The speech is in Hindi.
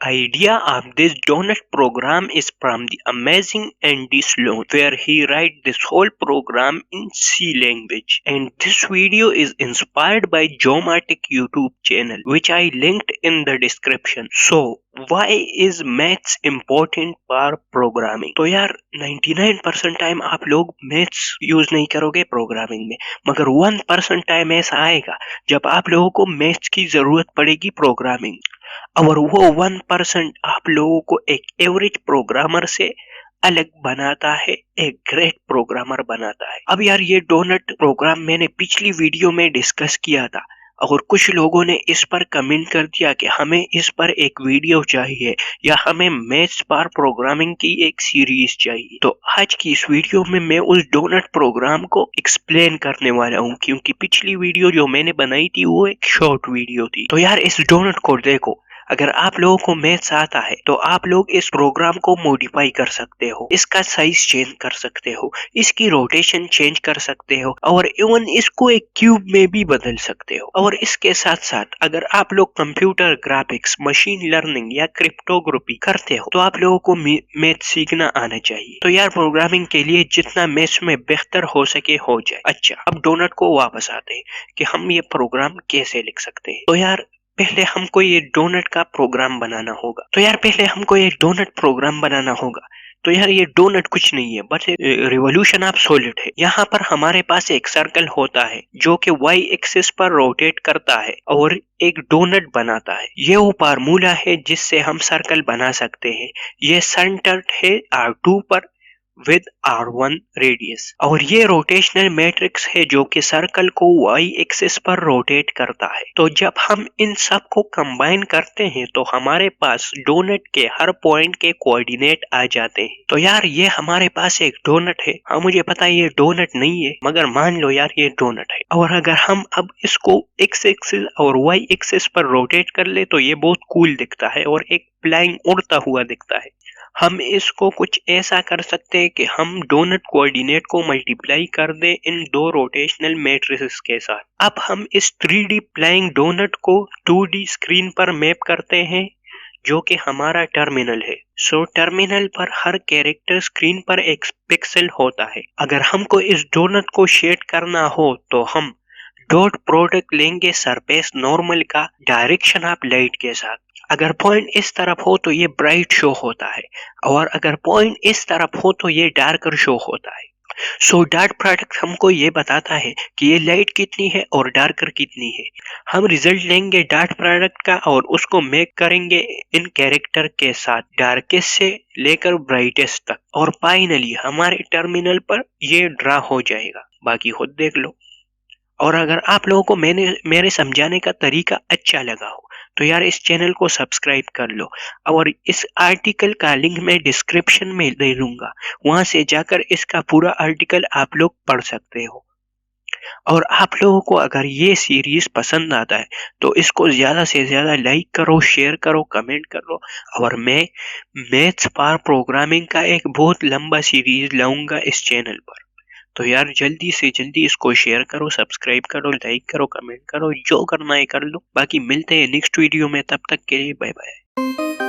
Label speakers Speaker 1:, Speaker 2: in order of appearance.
Speaker 1: idea of this donut program is from the amazing Andy Sloan, where he write this whole program in C language. And this video is inspired by Joma YouTube channel, which I linked in the description. So why is maths important for programming? तो यार 99% टाइम आप लोग मैथ्स यूज नहीं करोगे प्रोग्रामिंग में, मगर 1% टाइम ऐसा आएगा जब आप लोगों को मैथ्स की जरूरत पड़ेगी प्रोग्रामिंग, और वो 1% आप लोगों को एक एवरेज प्रोग्रामर से अलग बनाता है, एक ग्रेट प्रोग्रामर बनाता है। अब यार ये डोनट प्रोग्राम मैंने पिछली वीडियो में डिस्कस किया था और कुछ लोगों ने इस पर कमेंट कर दिया कि हमें इस पर एक वीडियो चाहिए या हमें मैथ्स पर प्रोग्रामिंग की एक सीरीज चाहिए। तो आज की इस वीडियो में मैं उस डोनट प्रोग्राम को एक्सप्लेन करने वाला हूँ, क्योंकि पिछली वीडियो जो मैंने बनाई थी वो एक शॉर्ट वीडियो थी। तो यार इस डोनट को देखो, अगर आप लोगों को मैथ्स आता है तो आप लोग इस प्रोग्राम को मॉडिफाई कर सकते हो, इसका साइज चेंज कर सकते हो, इसकी रोटेशन चेंज कर सकते हो और इवन इसको एक क्यूब में भी बदल सकते हो। और इसके साथ साथ अगर आप लोग कंप्यूटर ग्राफिक्स, मशीन लर्निंग या क्रिप्टोग्राफी करते हो तो आप लोगों को मैथ्स सीखना आना चाहिए। तो यार प्रोग्रामिंग के लिए जितना मैथ्स में बेहतर हो सके हो जाए। अच्छा, अब डोनट को वापस आते हैं कि हम ये प्रोग्राम कैसे लिख सकते हैं। तो यार पहले हमको ये डोनट का प्रोग्राम बनाना होगा। तो यार ये डोनट कुछ नहीं है, बस रिवॉल्यूशन ऑफ सॉलिड है। यहाँ पर हमारे पास एक सर्कल होता है जो कि वाई एक्सिस पर रोटेट करता है और एक डोनट बनाता है। ये वो फार्मूला है जिससे हम सर्कल बना सकते हैं। ये सेंटर्ड है R2 पर विद R1 रेडियस, और ये रोटेशनल मैट्रिक्स है जो कि सर्कल को y एक्सिस पर रोटेट करता है। तो जब हम इन सब को कंबाइन करते हैं तो हमारे पास डोनट के हर पॉइंट के कोऑर्डिनेट आ जाते हैं। तो यार ये हमारे पास एक डोनट है। हाँ मुझे पता है ये डोनट नहीं है, मगर मान लो यार ये डोनट है। और अगर हम अब इसको x एक्सिस और y एक्सिस पर रोटेट कर ले तो ये बहुत कूल दिखता है और एक फ्लाइंग उड़ता हुआ दिखता है। हम इसको कुछ ऐसा कर सकते हैं कि हम डोनट कोऑर्डिनेट को मल्टीप्लाई कर दें इन दो रोटेशनल मैट्रिसेस के साथ। अब हम इस 3D फ्लाइंग डोनट को 2D स्क्रीन पर मैप करते हैं जो कि हमारा टर्मिनल है। सो टर्मिनल पर हर कैरेक्टर स्क्रीन पर एक पिक्सल होता है। अगर हमको इस डोनट को शेड करना हो तो हम डॉट प्रोडक्ट लेंगे सरफेस नॉर्मल का डायरेक्शन ऑफ लाइट के साथ। अगर पॉइंट इस तरफ हो तो ये ब्राइट शो होता है और अगर पॉइंट इस तरफ हो तो ये डार्कर शो होता है। सो डॉट प्रोडक्ट हमको ये बताता है कि ये लाइट कितनी है और डार्कर कितनी है। हम रिजल्ट लेंगे डॉट प्रोडक्ट का और उसको मेक करेंगे इन कैरेक्टर के साथ डार्केस्ट से लेकर ब्राइटेस्ट तक, और फाइनली हमारे टर्मिनल पर ये ड्रा हो जाएगा। बाकी खुद देख लो। और अगर आप लोगों को मेरे समझाने का तरीका अच्छा लगा हो तो यार इस चैनल को सब्सक्राइब कर लो, और इस आर्टिकल का लिंक मैं डिस्क्रिप्शन में दे दूंगा, वहां से जाकर इसका पूरा आर्टिकल आप लोग पढ़ सकते हो। और आप लोगों को अगर ये सीरीज पसंद आता है तो इसको ज्यादा से ज्यादा लाइक करो, शेयर करो, कमेंट करो। और मैं मैथ्स फॉर प्रोग्रामिंग का एक बहुत लंबा सीरीज लाऊंगा इस चैनल पर। तो यार जल्दी से जल्दी इसको शेयर करो, सब्सक्राइब करो, लाइक करो, कमेंट करो, जो करना है कर लो। बाकी मिलते हैं नेक्स्ट वीडियो में, तब तक के लिए बाय बाय।